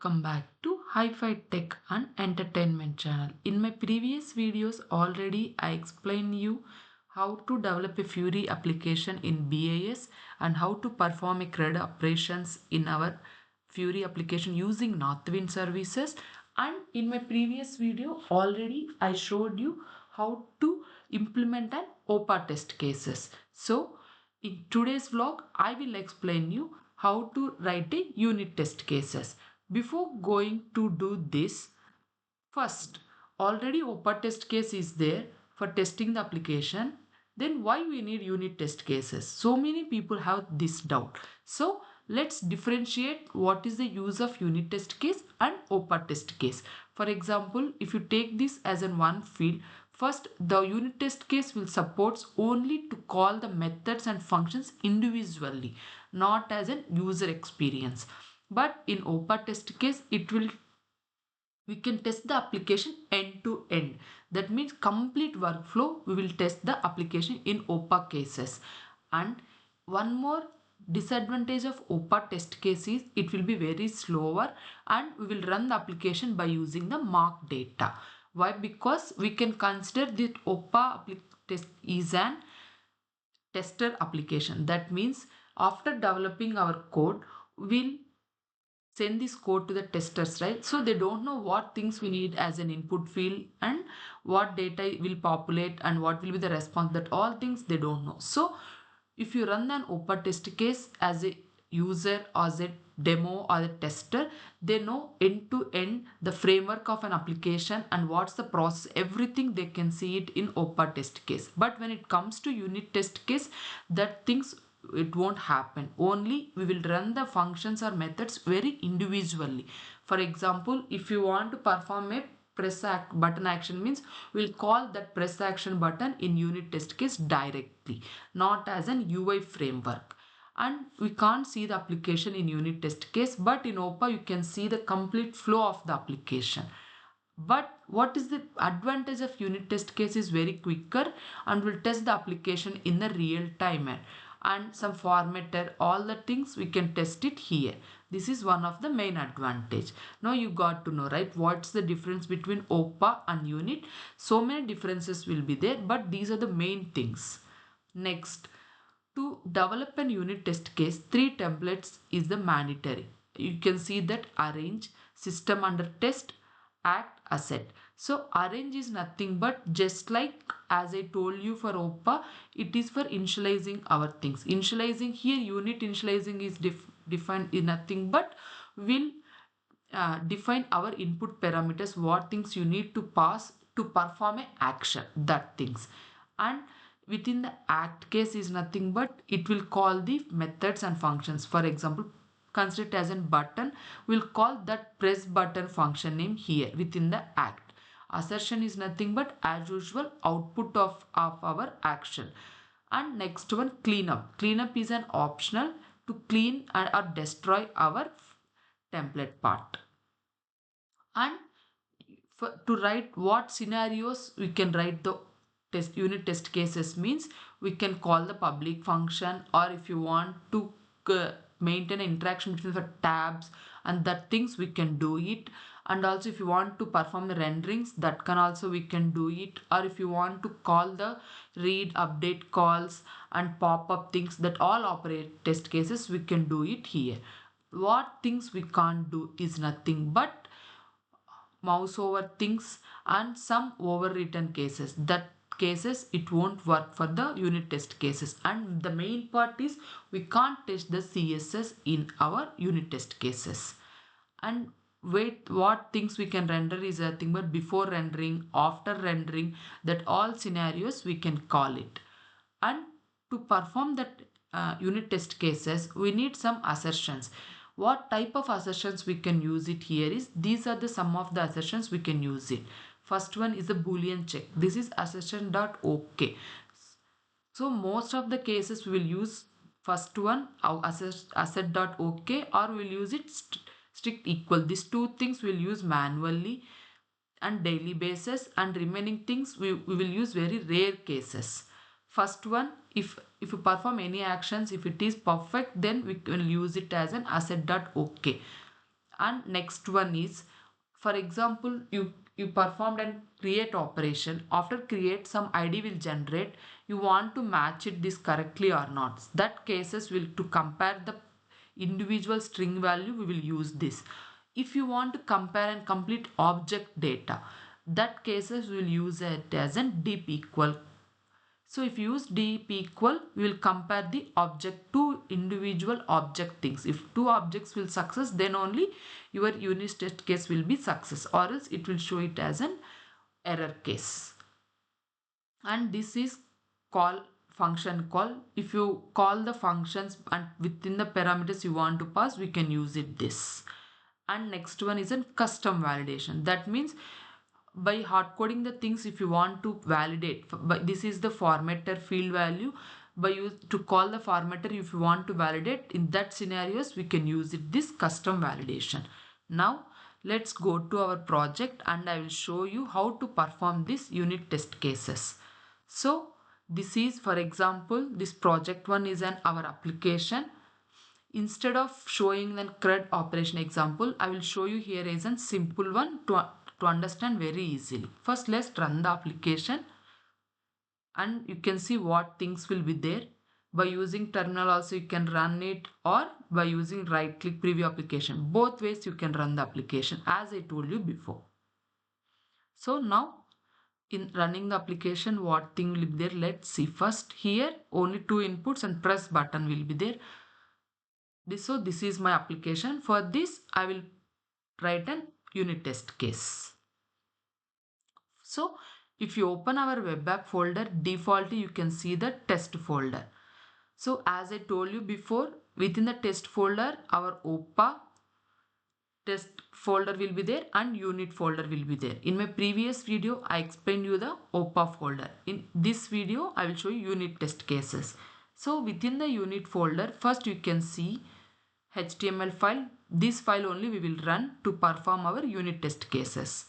Welcome back to Hi-Fi Tech and Entertainment channel. In my previous videos already I explained you how to develop a Fiori application in BAS and how to perform a CRUD operations in our Fiori application using Northwind services, and in my previous video already I showed you how to implement an OPA test cases. So in today's vlog I will explain you how to write a unit test cases. Before going to do this, first, already OPA test case is there for testing the application. Then why we need unit test cases? So many people have this doubt. So let's differentiate what is the use of unit test case and OPA test case. For example, if you take this as in one field, first the unit test case will supports only to call the methods and functions individually, not as an user experience. But in OPA test case, we can test the application end to end. That means complete workflow we will test the application in OPA cases. And one more disadvantage of OPA test case is it will be very slower and we will run the application by using the mark data. Why? Because we can consider that OPA test is an tester application. That means after developing our code, we'll send this code to the testers, right? So they don't know what things we need as an input field and what data will populate and what will be the response. That all things they don't know. So if you run an OPA test case as a user or as a demo or a tester, they know end to end the framework of an application and what's the process, everything they can see it in OPA test case. But when it comes to unit test case, that things it won't happen. Only we will run the functions or methods very individually. For example, if you want to perform a button action, means we'll call that press action button in unit test case directly, not as an UI framework. And we can't see the application in unit test case, but in OPA you can see the complete flow of the application. But what is the advantage of unit test case is very quicker and will test the application in the real time, and some formatter, all the things we can test it here. This is one of the main advantage. Now you got to know, right, what's the difference between OPA and unit. So many differences will be there, but these are the main things. Next, to develop an unit test case, 3 templates is the mandatory. You can see that arrange, system under test, act, asset. So arrange is nothing but just like as I told you for OPA, it is for initializing our things. Initializing here, unit initializing is defined in nothing but will define our input parameters, what things you need to pass to perform a action, that things. And within the act case is nothing but it will call the methods and functions. For example, consider it as a button, we'll call that press button function name here within the act. Assertion is nothing but as usual output of our action. And next one, cleanup. Cleanup is an optional to clean or destroy our template part. And to write what scenarios we can write the unit test cases, means we can call the public function, or if you want to maintain an interaction between the tabs and that things we can do it. And also if you want to perform the renderings, that can also we can do it. Or if you want to call the read update calls and pop up things, that all operate test cases we can do it here. What things we can't do is nothing but mouse over things and some overwritten cases. That cases it won't work for the unit test cases. And the main part is we can't test the CSS in our unit test cases. And wait, what things we can render is nothing but before rendering, after rendering, that all scenarios we can call it. And to perform that unit test cases, we need some assertions. What type of assertions we can use it here is, these are the some of the assertions we can use it. First one is a boolean check. This is assertion.ok. So most of the cases we will use first one, our asset.ok, or we'll use it strict equal. These two things we'll use manually and daily basis, and remaining things we will use very rare cases. First one, if you perform any actions, if it is perfect, then we will use it as an asset.ok. And next one is, for example, you performed and create operation. After create, some id will generate. You want to match it this correctly or not. That cases will to compare the individual string value, we will use this. If you want to compare and complete object data, that cases we will use it as an deep equal. So if you use deep equal, we will compare the object to individual object things. If two objects will success, then only your unit test case will be success, or else it will show it as an error case. And this is call function call. If you call the functions and within the parameters you want to pass, we can use it this. And next one is a custom validation. That means by hard coding the things, if you want to validate, but this is the formatter field value. By use to call the formatter, if you want to validate, in that scenarios we can use it this custom validation. Now let's go to our project and I will show you how to perform this unit test cases. So this is, for example, this project one is an our application. Instead of showing the CRUD operation example, I will show you here is a simple one to understand very easily. First, let's run the application and you can see what things will be there. By using terminal also you can run it, or by using right click preview application. Both ways you can run the application as I told you before. So now in running the application, what thing will be there? Let's see. First here only two inputs and press button will be there. This is my application. For this I will write an unit test case. So if you open our web app folder, defaultly you can see the test folder. So as I told you before, within the test folder our OPA test folder will be there and unit folder will be there. In my previous video I explained you the OPA folder. In this video I will show you unit test cases. So within the unit folder, first you can see HTML file. This file only we will run to perform our unit test cases.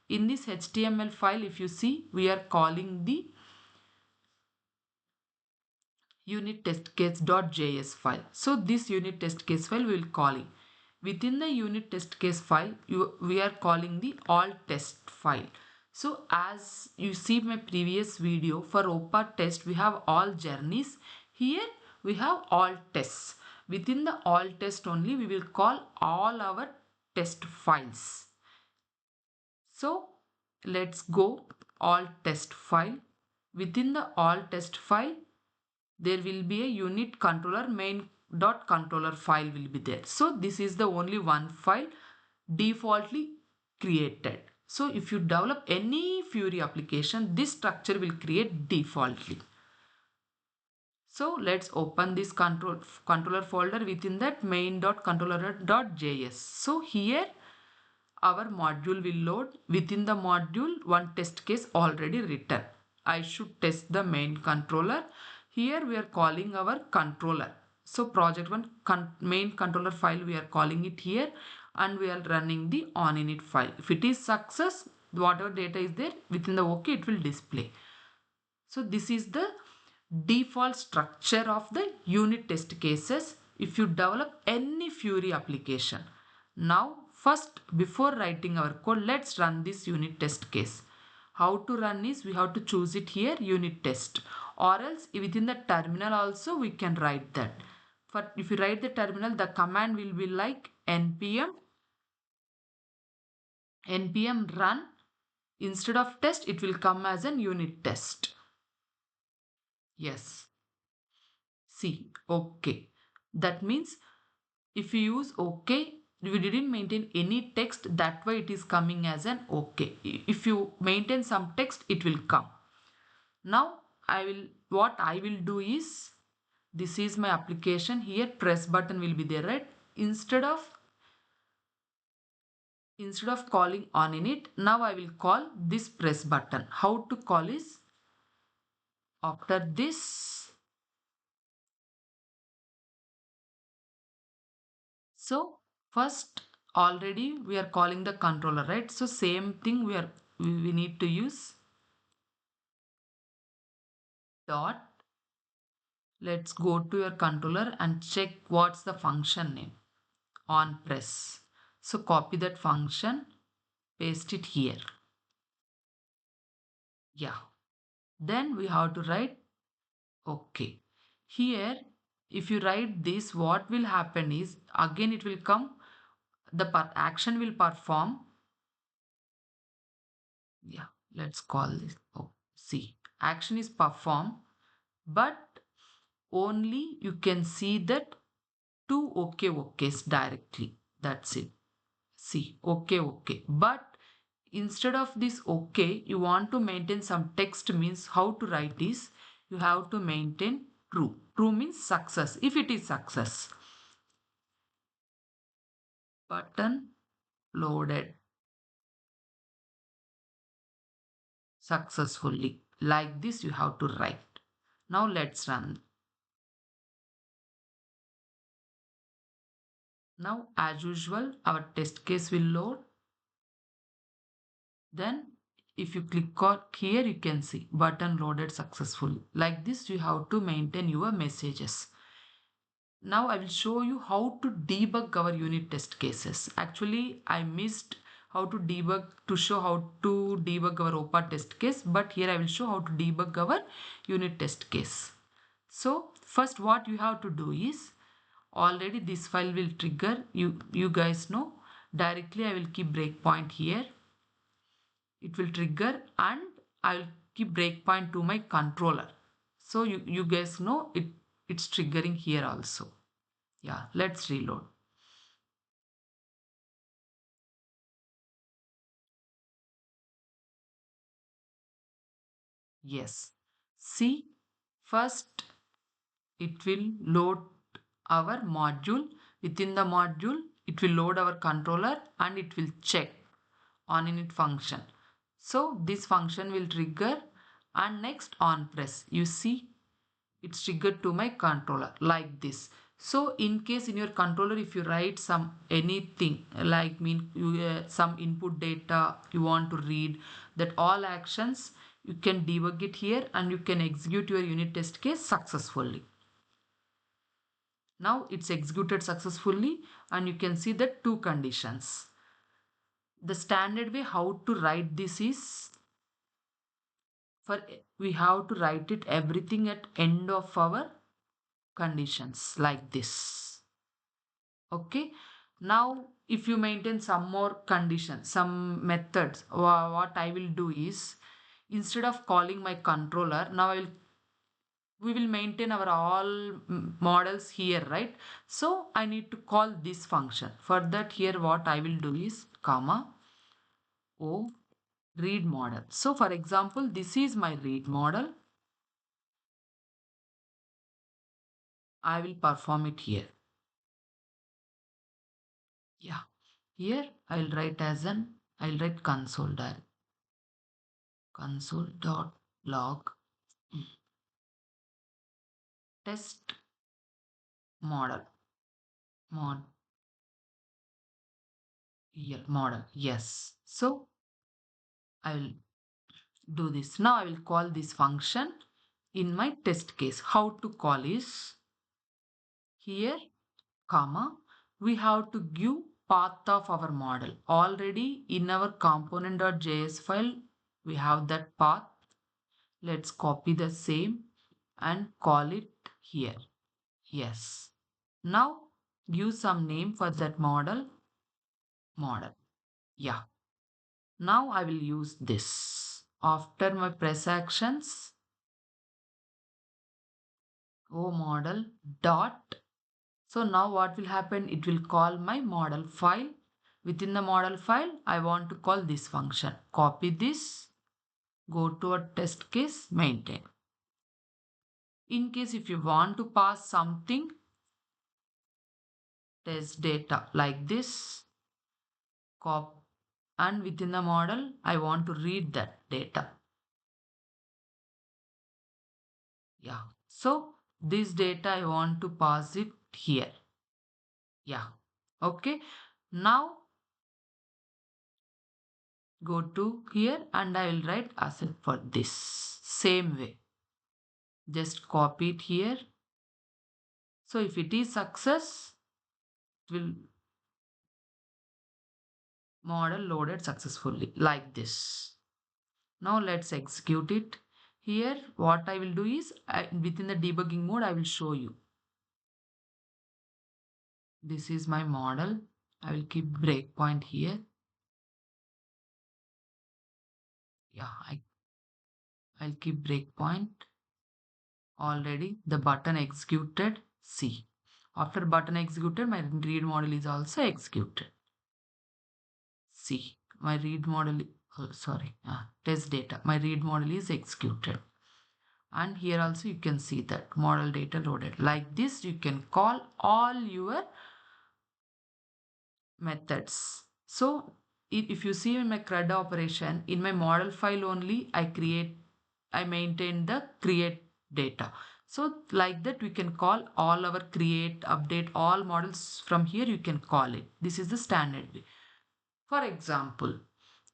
In this HTML file, if you see, we are calling the unit test case.js file. So this unit test case file we will call it. Within the unit test case file, we are calling the all test file. So as you see my previous video, for OPA test we have all journeys. Here we have all tests. Within the all test only we will call all our test files. So let's go all test file. Within the all test file there will be a unit controller main.controller file will be there. So this is the only one file defaultly created. So if you develop any Fiori application, this structure will create defaultly. So let's open this controller folder. Within that main.controller.js. So here our module will load. Within the module one test case already written. I should test the main controller. Here we are calling our controller. So project one main controller file we are calling it here, and we are running the onInit file. If it is success, whatever data is there within the OK, it will display. So this is the default structure of the unit test cases if you develop any Fiori application. Now first, before writing our code, let's run this unit test case. How to run is, we have to choose it here unit test, or else within the terminal also we can write that. For if you write the terminal, the command will be like npm run. Instead of test it will come as an unit test. Yes. See, okay. That means if you use OK, we didn't maintain any text, that way it is coming as an OK. If you maintain some text, it will come. Now what I will do is, this is my application. Here press button will be there, right? Instead of calling onInit, now I will call this press button. How to call is, after this, so first already we are calling the controller, right? So same thing we need to use dot. Let's go to your controller and check what's the function name on press. So copy that function, paste it here. Yeah. Then we have to write okay. Here, if you write this, what will happen is again it will come, the action will perform. Yeah, let's call this. Oh, see, action is performed, but only you can see that two okays directly. That's it. See, okay. But instead of this okay, you want to maintain some text, means how to write is you have to maintain true. True means success. If it is success, button loaded successfully. Like this, you have to write. Now let's run. Now, as usual, our test case will load. Then if you click on here, you can see button loaded successfully. Like this, you have to maintain your messages. Now I will show you how to debug our unit test cases. Actually, I missed how to debug, to show how to debug our OPA test case, but here I will show how to debug our unit test case. So first what you have to do is, already this file will trigger, you guys know, directly I will keep breakpoint here. It will trigger and I will keep breakpoint to my controller. So you guys know it's triggering here also. Yeah, let's reload. Yes. See, first it will load our module. Within the module, it will load our controller and it will check on init function. So this function will trigger and next on press. You see, it's triggered to my controller like this. So in case in your controller, if you write some anything like some input data you want to read, that all actions you can debug it here and you can execute your unit test case successfully. Now it's executed successfully and you can see the two conditions. The standard way how to write this is, for we have to write it everything at end of our conditions like this. Okay. Now if you maintain some more conditions, some methods, what I will do is, instead of calling my controller, now we will maintain our all models here, right? So I need to call this function. For that, here what I will do is comma o read model. So for example, this is my read model. I will perform it here. Yeah. Here I'll write I'll write console.log test model mod here model. Yes. So I will do this. Now I will call this function in my test case. How to call is here, comma, we have to give path of our model. Already in our component.js file, we have that path. Let's copy the same and call it here. Yes. Now give some name for that model. Yeah. Now I will use this. After my press actions, o model dot. So now what will happen? It will call my model file. Within the model file, I want to call this function. Copy this, go to a test case, maintain. In case if you want to pass something, test data like this, copy, and within the model, I want to read that data. Yeah. So this data I want to pass it here. Yeah. Okay. Now go to here and I will write asset for this same way. Just copy it here. So if it is success, it will Model loaded successfully like this. Now let's execute it. Here what I will do is within the debugging mode I will show you. This is my model. I will keep breakpoint here. Yeah, I'll keep breakpoint. Already the button executed. See, after button executed, my read model is also executed. See, my read model, test data. My read model is executed. And here also you can see that model data loaded. Like this, you can call all your methods. So if you see in my CRUD operation, in my model file only, I maintain the create data. So like that, we can call all our create, update, all models from here, you can call it. This is the standard way. For example,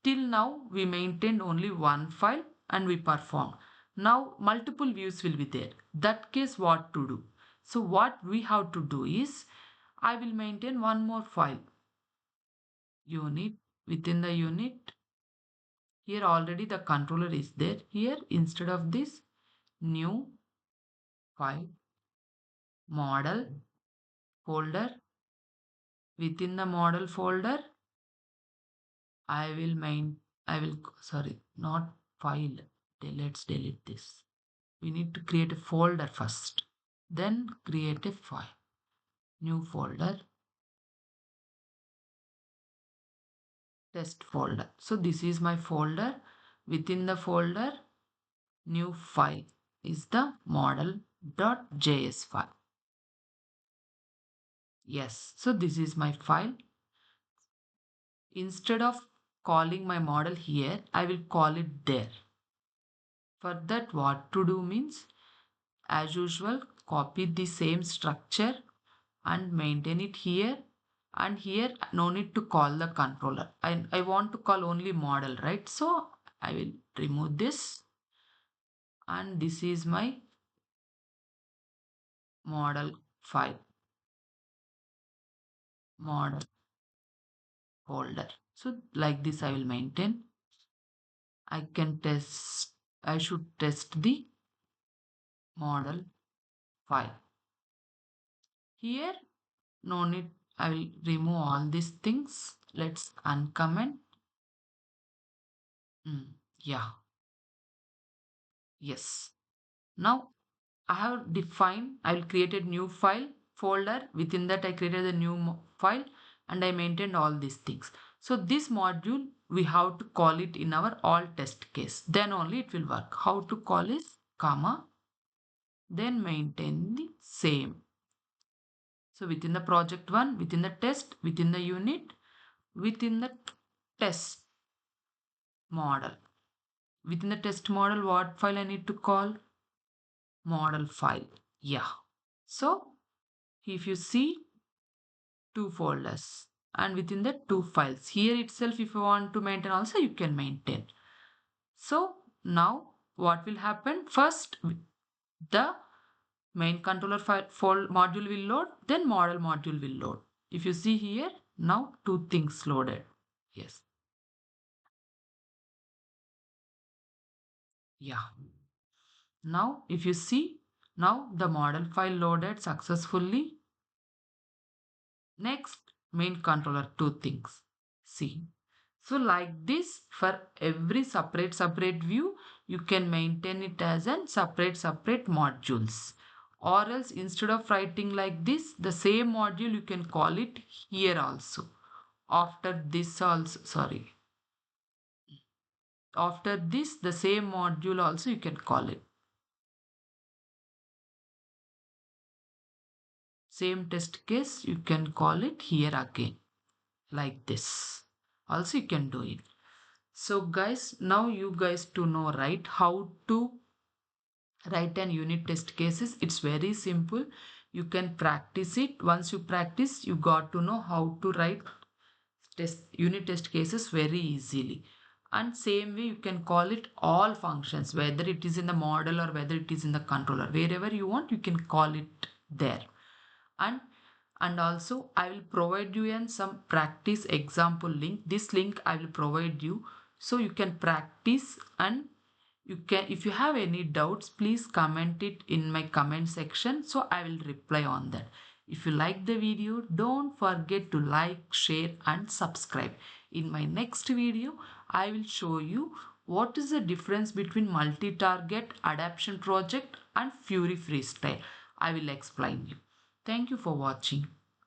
till now we maintained only one file and we performed. Now multiple views will be there. That case what to do? So what we have to do is, I will maintain one more file. Unit, within the unit, here already the controller is there. Here instead of this, new file, model folder. Within the model folder, I will, sorry, not file. Let's delete this. We need to create a folder first. Then create a file. New folder, test folder. So this is my folder. Within the folder, new file is the model.js file. Yes, so this is my file. Instead of calling my model here, I will call it there. For that, what to do means, as usual, copy the same structure and maintain it here. And here, no need to call the controller. I want to call only model, right? So I will remove this. And this is my model file, model folder. So like this, I will maintain. I can test, I should test the model file. Here, no need, I will remove all these things. Let's uncomment. Yeah, yes. Now I have defined, I will create a new file folder. Within that, I created a new file and I maintained all these things. So this module, we have to call it in our all test case. Then only it will work. How to call is comma, then maintain the same. So within the project one, within the test, within the unit, within the test model. Within the test model, what file I need to call? Model file. Yeah. So if you see, two folders and within the two files, here itself if you want to maintain also you can maintain. So now what will happen? First, the main controller file module will load, then model module will load. If you see here, now two things loaded. Yes. Yeah. Now if you see, now the model file loaded successfully. Next, main controller, two things. See. So like this, for every separate view, you can maintain it as a separate modules. Or else instead of writing like this, the same module you can call it here also. After this also, sorry. After this, the same module also you can call it. Same test case, you can call it here again. Like this. Also you can do it. So guys, now you guys to know, right, how to write an unit test cases. It's very simple. You can practice it. Once you practice, you got to know how to write unit test cases very easily. And same way you can call it all functions, whether it is in the model or whether it is in the controller, wherever you want you can call it there. And And also I will provide you in some practice example link. This link I will provide you so you can practice, and you can, if you have any doubts, please comment it in my comment section, so I will reply on that. If you like the video, don't forget to like, share and subscribe. In my next video I will show you what is the difference between multi-target adaptation project and Fiori freestyle. I will explain you. Thank you for watching.